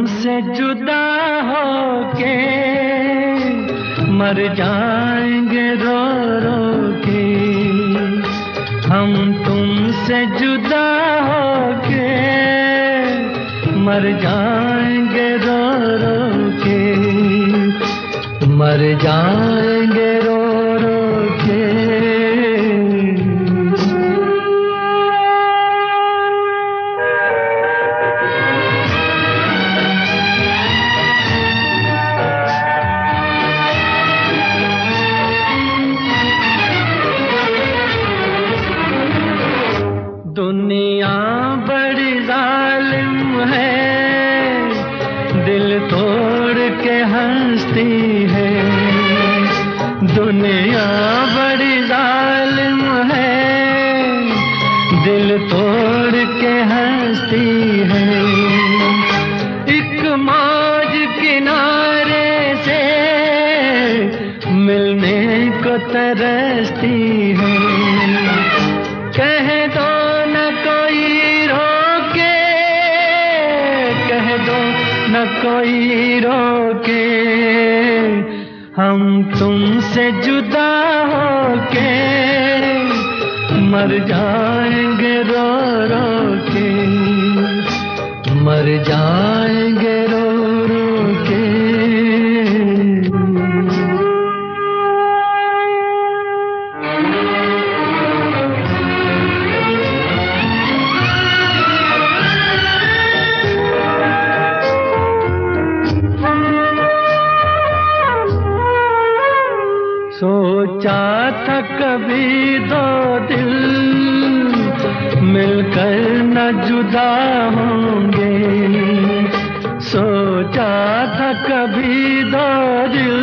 तुमसे जुदा होके मर जाएंगे रो रो के। हम तुमसे जुदा होके मर जाएंगे रो रो के, मर जाएंगे रो रो के। दुनिया बड़ी जालिम है, दिल तोड़ के हंसती है। दुनिया बड़ी जालिम है, दिल तोड़ के हंसती है। एक मौज किनारे से मिलने को तरसती है। कह दो न कोई रोके, कह दो न कोई रोके। हम तुमसे जुदा होके मर जाएंगे रो रो के, मर जाएंगे रो रो के। सोचा था कभी दो दिल मिलकर न जुदा होंगे। सोचा था कभी दो दिल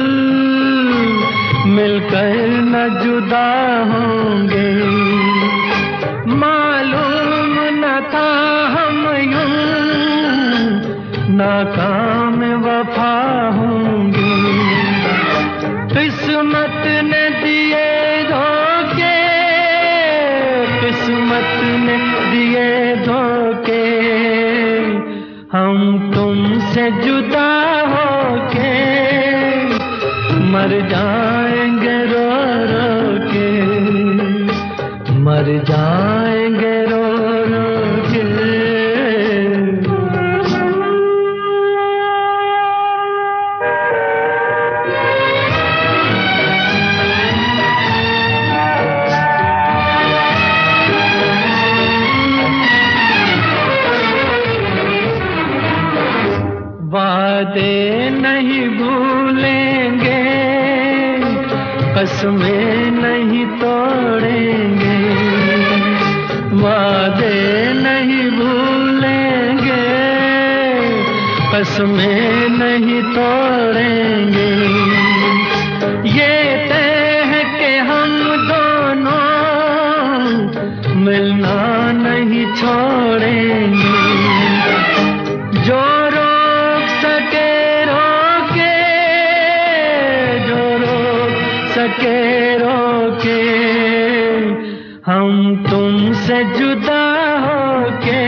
मिलकर न जुदा होंगे। मालूम न था हम यूं नाकाम वफा होंगे। किस्मत ने दिए धोखे, किस्मत ने दिए धोखे। हम तुमसे जुदा होके मर जाएंगे रो रो के, मर जाएंगे रो रो के। वादे नहीं भूलेंगे, कसमें नहीं तोड़ेंगे। वादे नहीं भूलेंगे, कसमें नहीं तोड़ेंगे। ये तय है कि हम दोनों मिलना नहीं छोड़ेंगे। जो सके रोके, हम तुमसे जुदा होके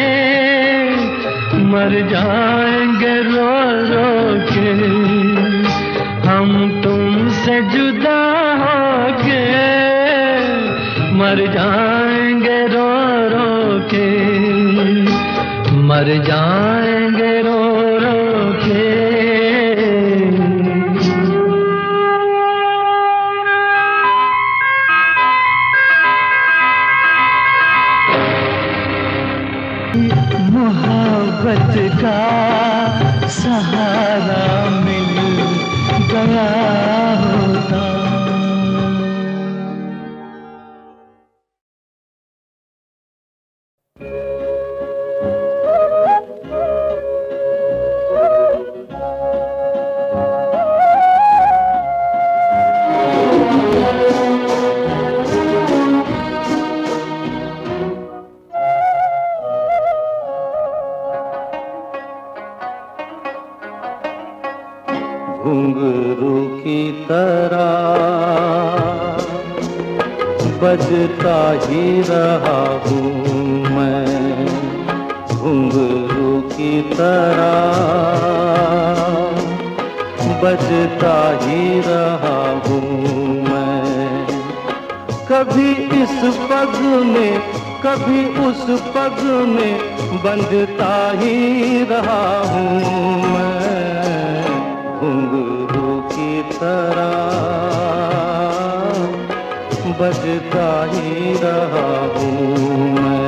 मर जाएंगे रो रो के। हम तुमसे जुदा होके मर जाएंगे रो रो के, मर जाएंगे रो रो के। मोहब्बत का सहारा मिल गया होता। घुंघरू की तरह बजता ही रहा हूँ मैं, घुंघरू की तरह बजता ही रहा हूँ मैं। कभी इस पग में कभी उस पग में बंधता ही रहा हूँ मैं, घुंघरू की तरह बजता ही रहा हूँ मैं।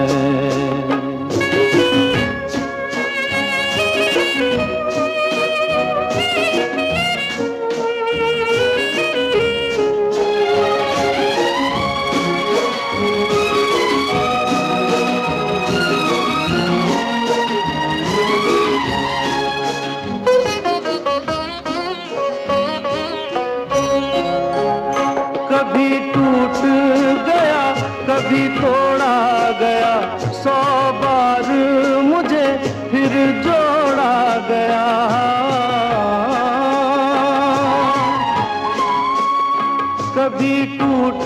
कभी टूट गया कभी तोड़ा गया, 100 बार मुझे फिर जोड़ा गया। कभी टूट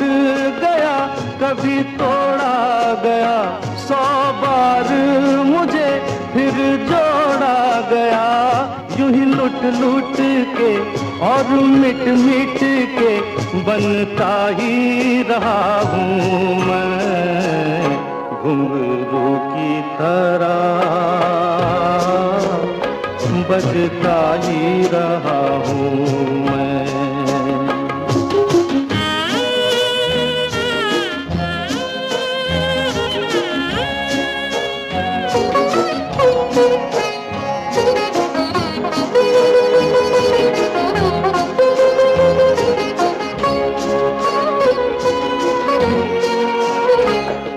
गया कभी तोड़ा गया, 100 बार मुझे फिर जोड़ा गया। यूं ही लुट लुट के और मिट मिट के बनता ही रहा हूँ मैं, घुंघरू की तरह बजता ही रहा हूँ मैं।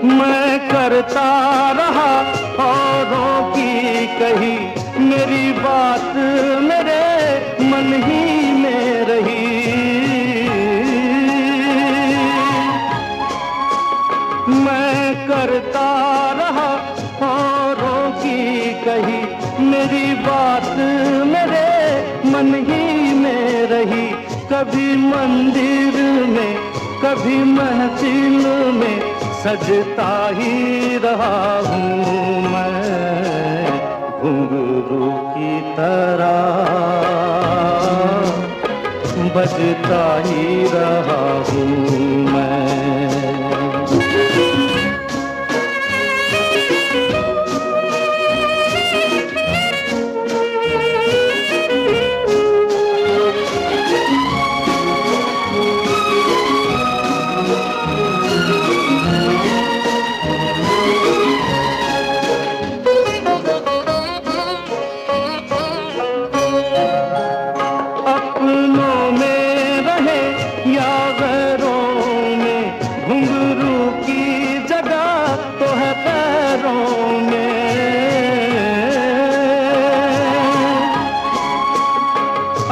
मैं करता रहा औरों की कही, मेरी बात मेरे मन ही में रही। मैं करता रहा औरों की कही, मेरी बात मेरे मन ही में रही। कभी मंदिर में कभी महफिल में सजता ही रहा हूँ मैं, घुंघरू की तरह बजता ही रहा हूँ मैं।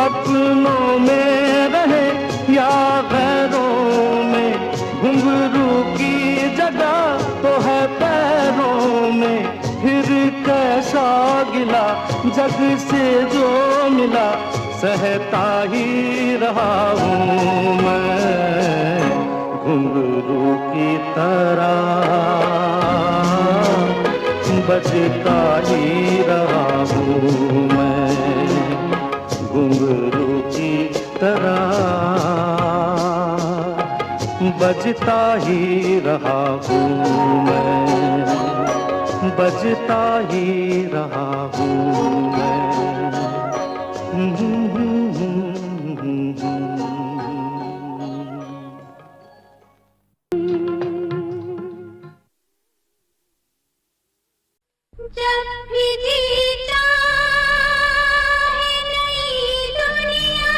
अपनों में रहे या गैरों में, घुंघरू की जगह तो है पैरों में। फिर कैसा गिला जग से जो मिला, सहता ही रहा हूँ मैं, घुंघरू की तरह बजता ही रहा हूँ मैं, घुंघरू की तरह बजता ही रहा हूँ मैं, बजता ही रहा हूँ मैं। जब भी जी चाहे नई दुनिया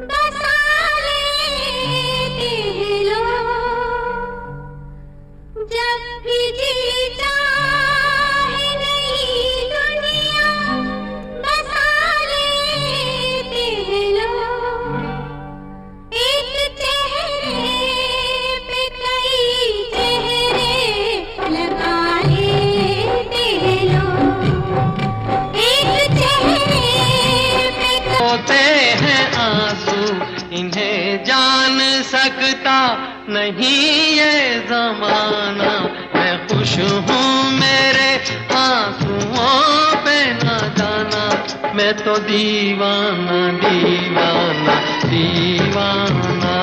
बसा लेते हैं लोग। जब भी जी चाहे नई दुनिया बसा लेते हैं लोग। एक चेहरे पे कई चेहरे लगा होते हैं आंसू, इन्हें जान सकता नहीं ये जमाना। मैं खुश हूँ मेरे आंसुओं पे न जाना, मैं तो दीवाना दीवाना दीवाना,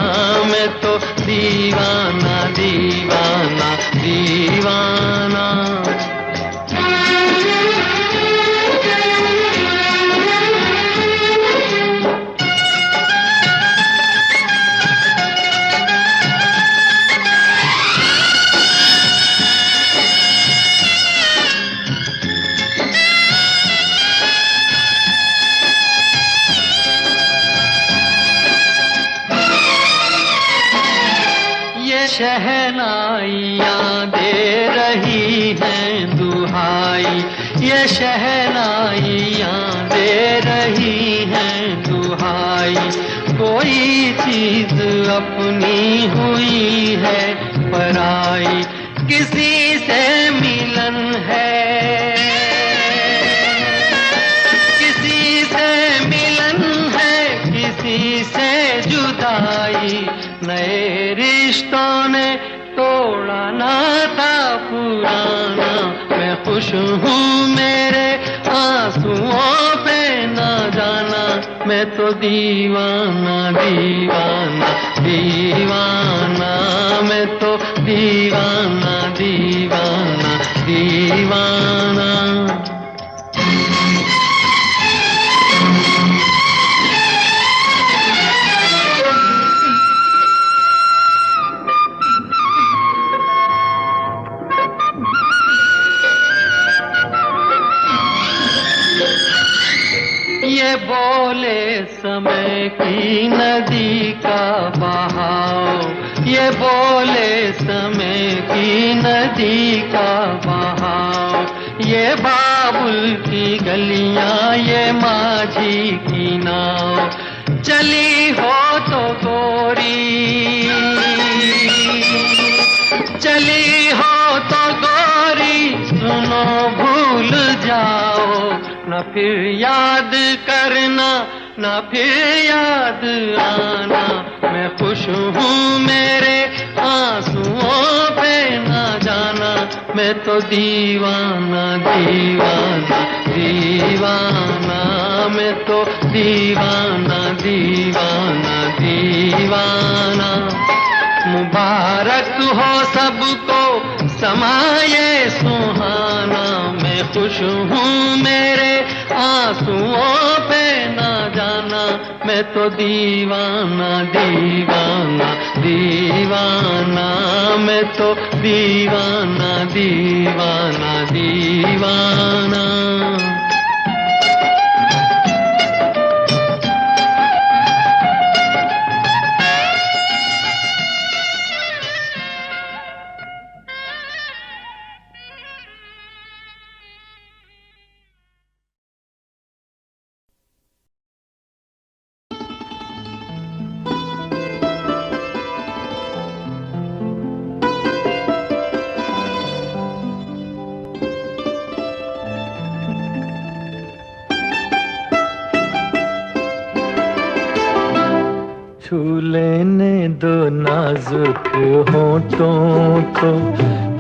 मैं तो दीवाना दीवाना दीवाना। शहनाइयाँ दे रही हैं दुहाई, ये शहनाइयाँ दे रही हैं दुहाई। कोई चीज अपनी हुई है पराई, किसी से मिलन है, किसी से मिलन है, किसी से जुदाई। नए रिश्तों ने तोड़ा नाता पुराना, मैं खुश हूँ मेरे आंसुओं पे ना जाना, मैं तो दीवाना दीवाना दीवाना, मैं तो दीवाना दीवाना दीवाना। ये बोले समय की नदी का बहाव, ये बोले समय की नदी का बहाव। ये बाबुल की गलियां, ये माझी की नाव, चली हो तो गोरी, चली हो तो गोरी, सुनो भूल जाओ, न फिर याद करना, न फिर याद आना। मैं खुश हूँ मेरे आंसुओं पे ना जाना, मैं तो दीवाना दीवाना दीवाना, मैं तो दीवाना दीवाना दीवाना। मुबारक हो सबको समाये सुहाना, मैं खुश हूँ मेरे आंसुओं पे ना जाना, मैं तो दीवाना दीवाना दीवाना, मैं तो दीवाना दीवाना दीवाना। छू लेने दो नाजुक होठों को,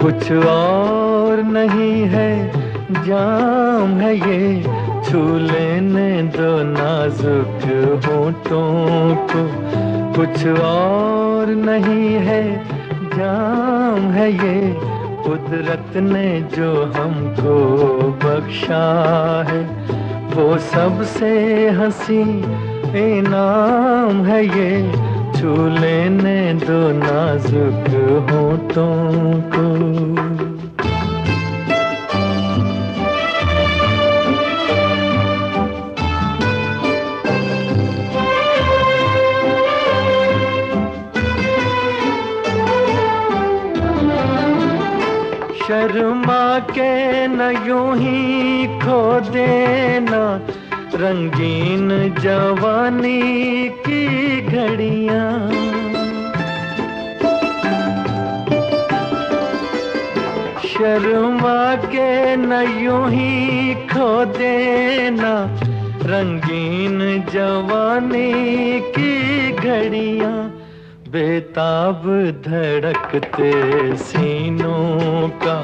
कुछ और नहीं है जाम है ये। छू लेने दो नाजुक होठों को, कुछ और नहीं है जाम है ये। कुदरत ने जो हमको बख्शा है, वो सबसे हंसी इनाम है ये। छू लेने दो नाजुक होठों को। शर्मा के न यूं ही खो देना रंगीन जवानी की घड़ियां। शर्मा के न यूं ही खो देना रंगीन जवानी की घड़ियां। बेताब धड़कते सीनों का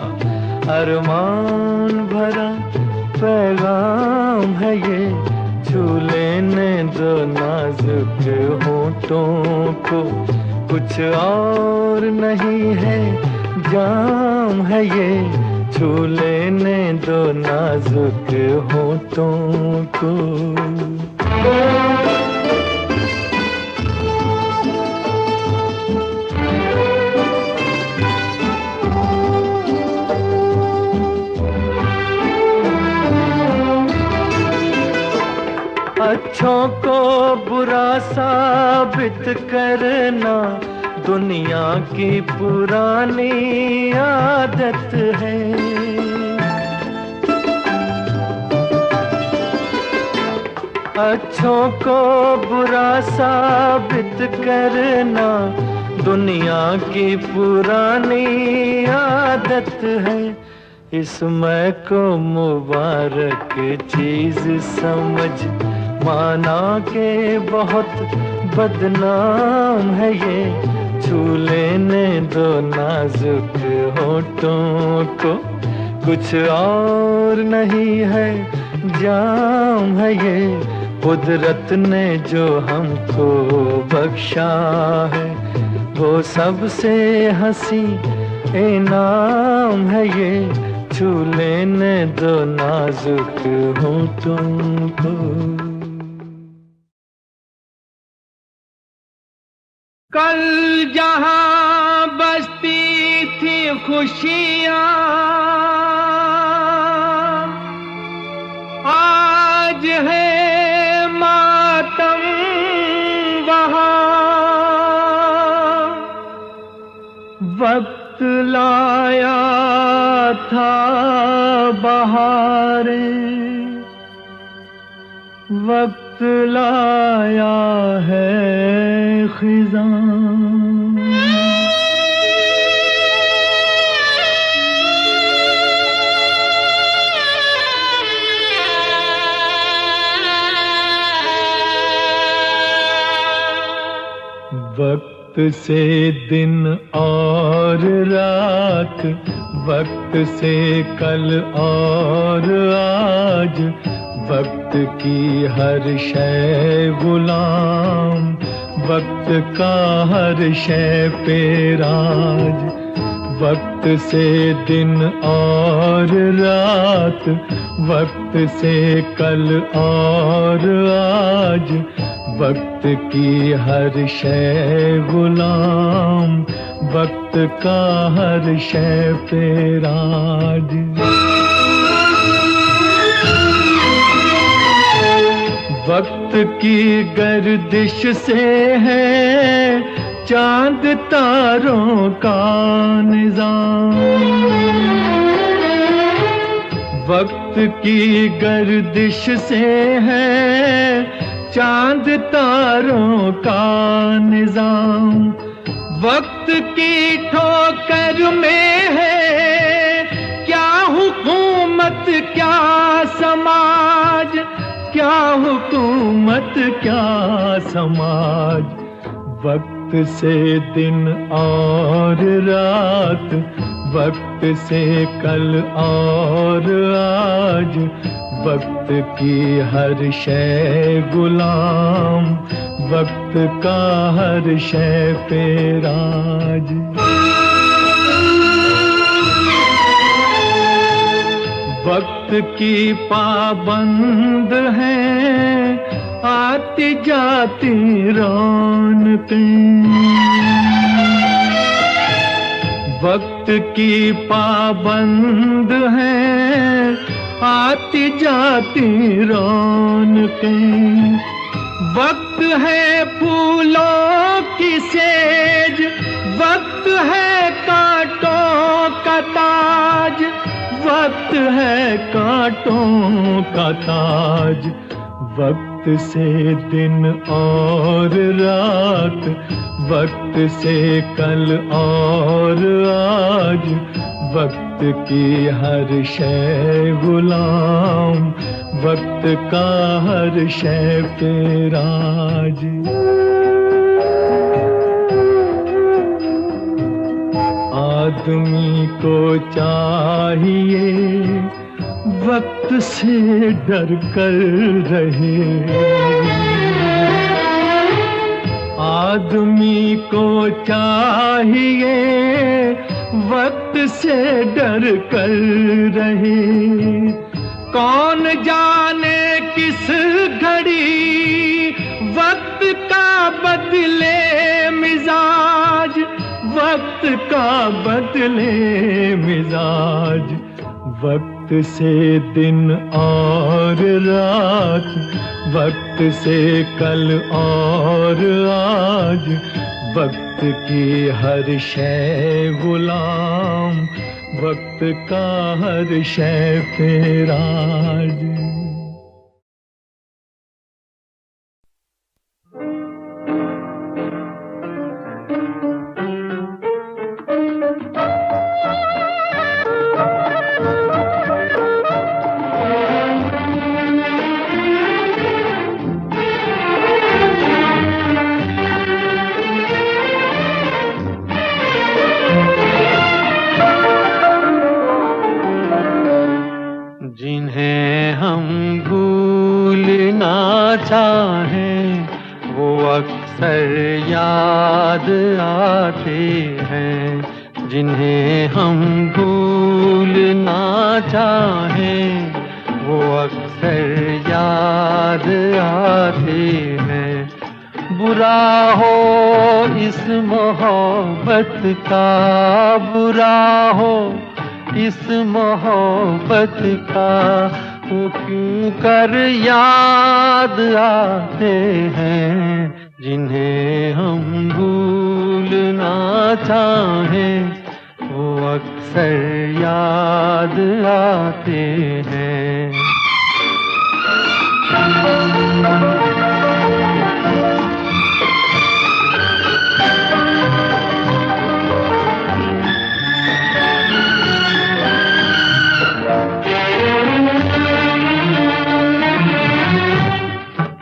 अरमान भरा पैगाम है ये, छू लेने दो नाजुक होठों को। कुछ और नहीं है, जाम है ये, छू लेने दो नाजुक होठों को। अच्छों को बुरा साबित करना दुनिया की पुरानी आदत है। अच्छों को बुरा साबित करना दुनिया की पुरानी आदत है। इसमें को मुबारक चीज समझ माना के बहुत बदनाम है ये, छू लेने दो नाजुक होठों को। कुछ और नहीं है, जाम है ये, कुदरत ने जो हमको बख्शा है, वो सबसे हंसी इनाम है ये, छू लेने दो नाजुक होठों को। कल जहां बसती थी खुशियां, आज है मातम वहां। वक्त लाया था बहारें, वक्त लाया है खिज़ां। वक्त से दिन और रात, वक्त से कल और आज, वक्त की हर शय गुलाम, वक्त का हर शय पे राज। वक्त से दिन और रात, वक्त से कल और आज, वक्त की हर शय गुलाम, वक्त का हर शय पे राज। वक्त की गर्दिश से है चांद तारों का निजाम। वक्त की गर्दिश से है चांद तारों का निजाम। वक्त की ठोकर में है क्या हुकूमत क्या समाज, क्या हुकूमत क्या समाज। वक्त से दिन और रात, वक्त से कल और आज, वक्त की हर शय गुलाम, वक्त का हर शय पे राज। वक्त की पाबंद है आती जाती रौनकें। वक्त की पाबंद है आती जाती रौनकें। वक्त है फूलों की सेज, वक्त है कांटों का ताज, वक्त है कांटों का ताज। वक्त से दिन और रात, वक्त से कल और आज, वक्त की हर शय गुलाम, वक्त का हर शय पे राज। आदमी को चाहिए वक्त से डर कर रहे। आदमी को चाहिए वक्त से डर कर रहे। कौन जाने किस घड़ी वक्त का बदले मिजाज, वक्त का बदले मिजाज। वक्त से दिन और रात, वक्त से कल और आज। वक्त की हर शय गुलाम, वक्त का हर शय पे राज। जिन्हें हम भूलना चाहें वो अक्सर याद आते हैं। जिन्हें हम भूलना चाहें वो अक्सर याद आते हैं। बुरा हो इस मोहब्बत का, बुरा हो इस मोहब्बत का, वो क्यों कर याद आते हैं। जिन्हें हम भूलना चाहें वो अक्सर याद आते हैं।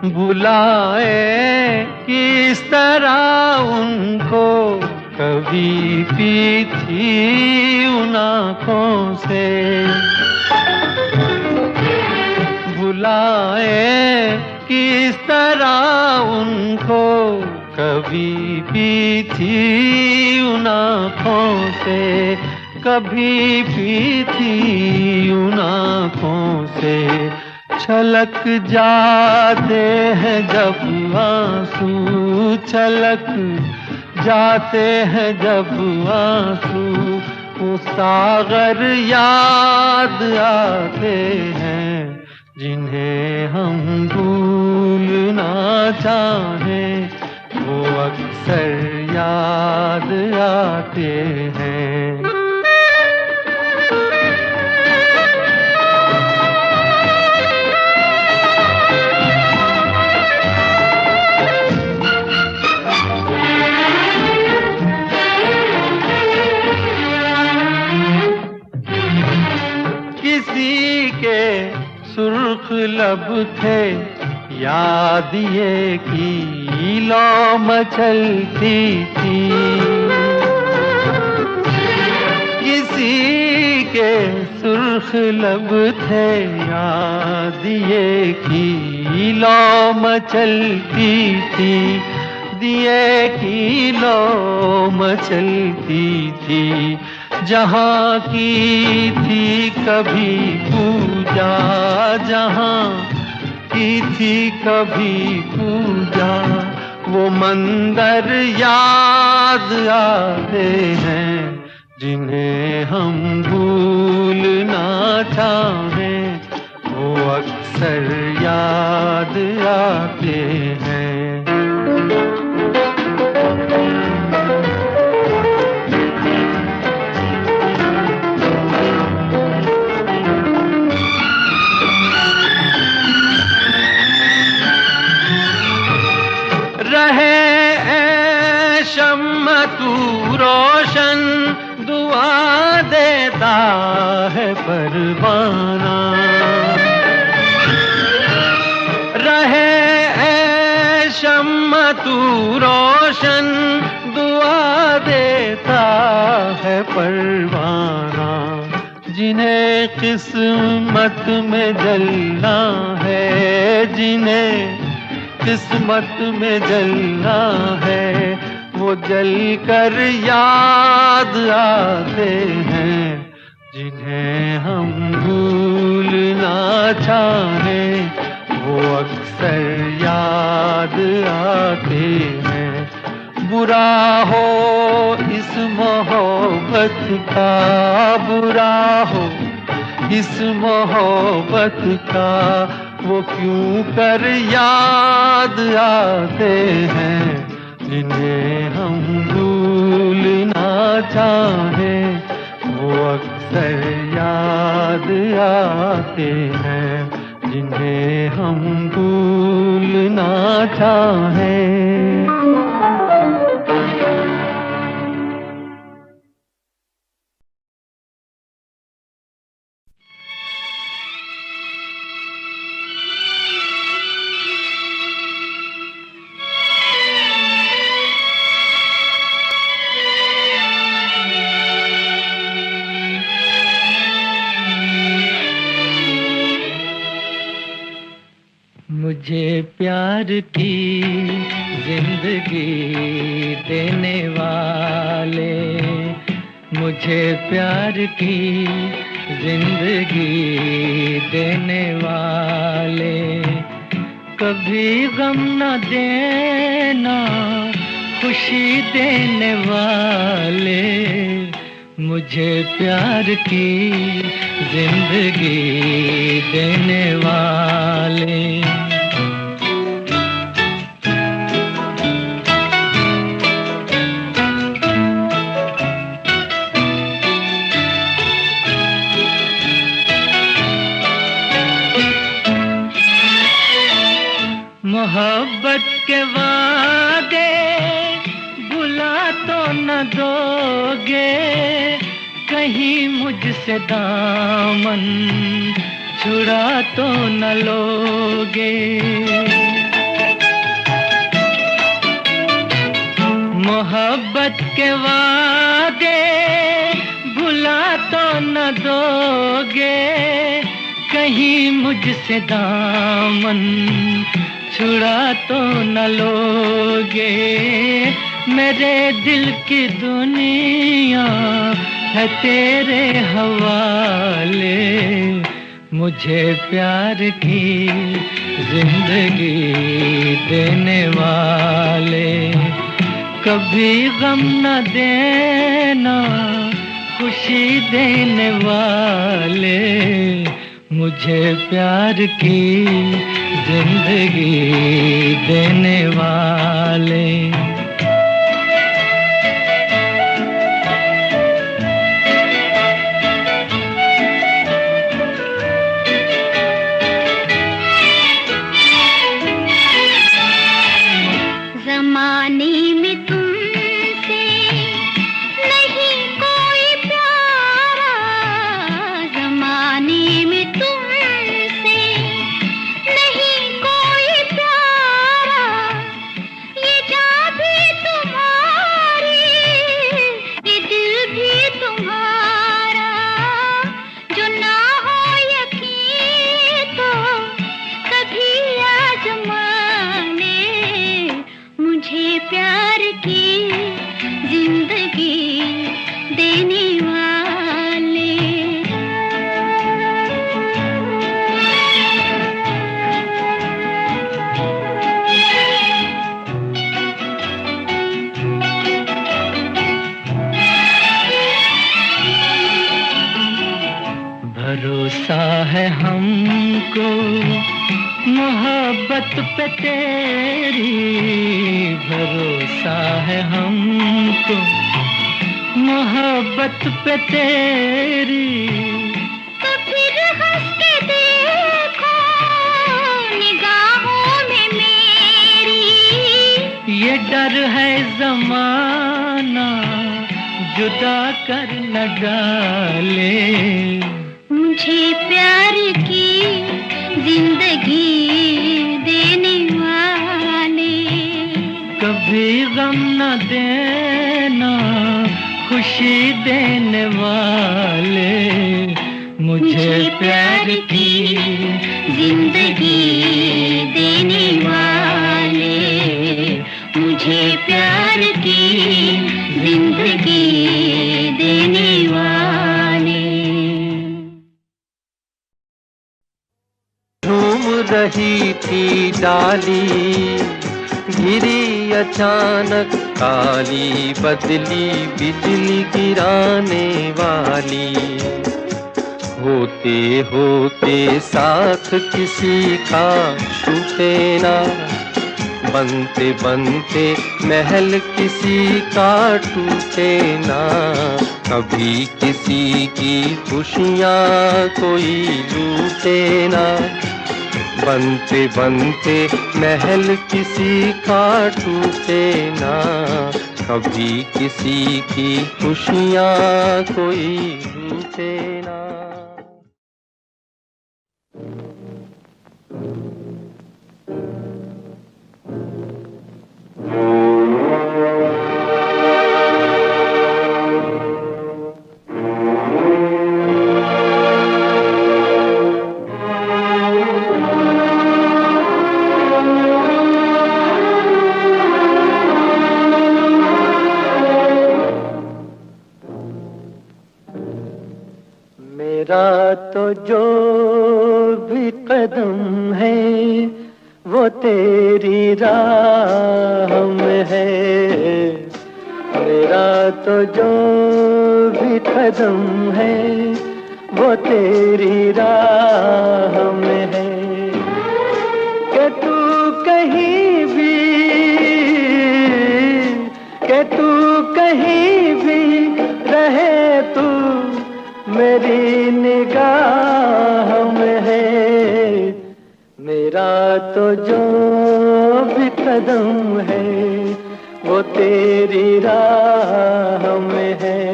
बुलाए किस तरह उनको कभी पी थी उन आँखों से। बुलाए किस तरह उनको कभी पी थी उन आँखों से। कभी पी थी उन आँखों से। छलक जाते हैं जब आंसू, छलक जाते हैं जब आंसू। वो सागर याद आते हैं जिन्हें हम भूलना चाहें वो अक्सर याद आते हैं। किसी के सुर्ख लब थे याद ये की लौ मचलती थी। किसी के सुर्ख लब थे याद ये की लौ मचलती थी। दिए की लौ मचलती थी। जहाँ की थी कभी पूजा, जहाँ की थी कभी पूजा। वो मंदिर याद आते हैं जिन्हें हम भूलना चाहें वो अक्सर याद आते हैं। रहे शम्म तू रोशन दुआ देता है परवाना। रहे शम्म तू रोशन दुआ देता है परवाना। जिन्हें किस्मत में जलना है, जिन्हें किस्मत में जलना है, वो जल कर याद आते हैं। जिन्हें हम भूलना चाहें, वो अक्सर याद आते हैं। बुरा हो इस मोहब्बत का, बुरा हो इस मोहब्बत का, वो क्यों कर याद आते हैं। जिन्हें हम भूलना चाहें, वो अक्सर याद आते हैं। जिन्हें हम भूलना चाहें। मुझे प्यार की जिंदगी देने वाले, मुझे प्यार की जिंदगी देने वाले, कभी गम न देना खुशी देने वाले, मुझे प्यार की जिंदगी देने वाले। मोहब्बत के वादे भुला तो न दोगे, कहीं मुझसे दामन छुड़ा तो न लोगे। मोहब्बत के वादे भुला तो न दोगे, कहीं मुझसे दामन छुड़ा तो न लोगे। मेरे दिल की दुनिया है तेरे हवाले, मुझे प्यार की जिंदगी देने वाले, कभी गम न देना खुशी देने वाले, मुझे प्यार की जिंदगी देने वाले। ज़माने में तुमसे नहीं कोई प्यारा, ज़माने में तुमसे नहीं कोई प्यारा, ये जान भी तुम्हारी, ये दिल भी तुम्हारा, जो ना हो यकीन तो कभी आज़माने, मुझे प्यार की जिंदगी देने वाले। भरोसा है हमको मोहब्बत पे तेरी, भरोसा है हमको मोहब्बत पे तेरी। तो फिर हंस के देखो निगाहों में मेरी, ये डर है ज़माना जुदा कर न डाले, मुझे प्यार की जिंदगी देने वाले, कभी गम न देना खुशी देने वाले, मुझे प्यार की जिंदगी देने वाले, मुझे प्यार की जिंदगी देने वाले। झूम रही थी डाली, गिरी अचानक काली, बदली बिजली गिराने वाली। होते होते साथ किसी का छूटे ना, बनते बनते महल किसी का टूटे ना। कभी किसी की खुशियाँ कोई लूटे ना, बनते बनते महल किसी का टूटे ना। कभी किसी की खुशियाँ कोई लूटे ना। मेरा तो जो भी कदम है वो तेरी राह में है। मेरा तो जो भी कदम है वो तेरी राह में है। कि तू कहीं भी, कि तू कहीं भी रहे, तू मेरी निगाह में है। मेरा तो जो भी कदम है वो तेरी राह में है।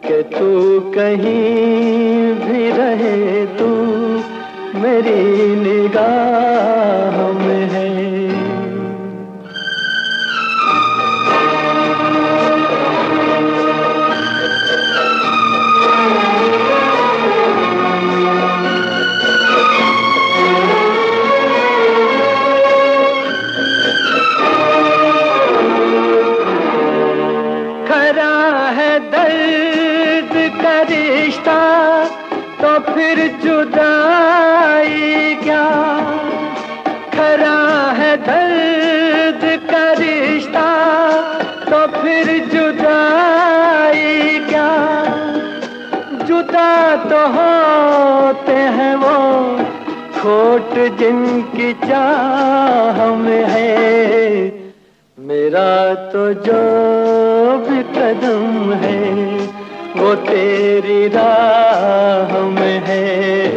कि तू कहीं भी रहे, तू मेरी निगाह में है। रिश्ता तो फिर जुदाई क्या, खरा है दर्द का रिश्ता तो फिर जुदाई क्या। जुदा तो होते हैं वो खोट जिनकी चाह में है। मेरा तो जो भी कदम है वो तेरी राह में है।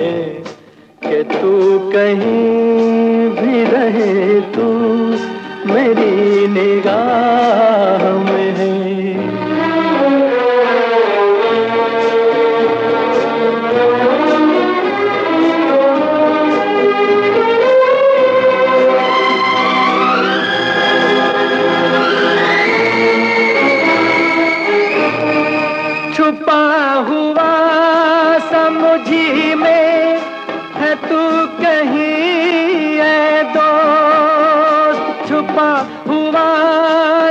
कि तू कहीं भी रहे, तू मेरी निगाह में है। छुपा हुआ समुझी में है तू कहीं ऐ दोस्त। छुपा हुआ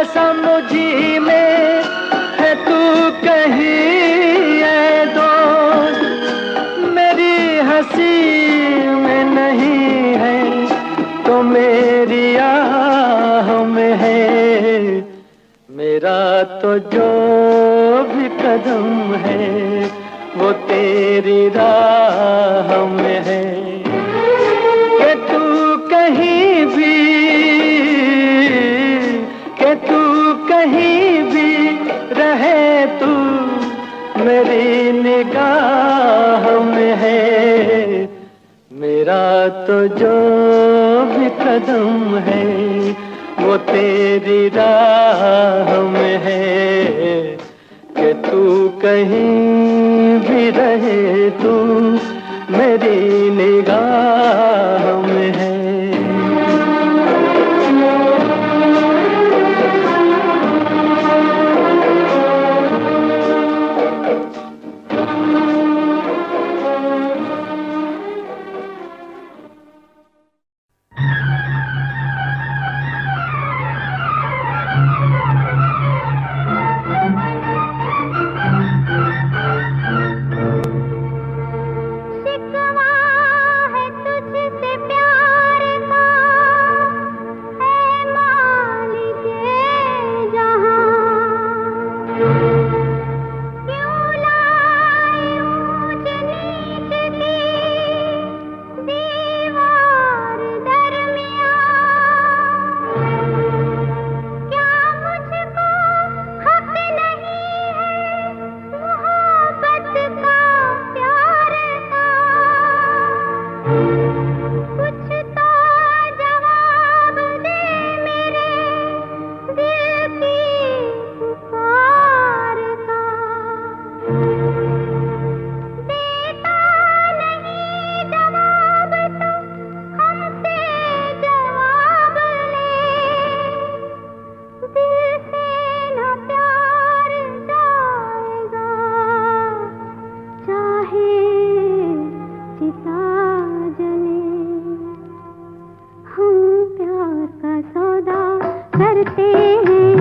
समुझी में है तू कहीं ऐ दोस्त। मेरी हंसी में नहीं है तो मेरी आह में है। मेरा तो जो भी कदम है वो तेरी राह में है। कि तू कहीं भी, कि तू कहीं भी रहे, तू मेरी निगाह में है। मेरा तो जो भी कदम है वो तेरी राह में है। कि तू कहीं भी रहे, तू मेरी निगाह में है। करते हैं।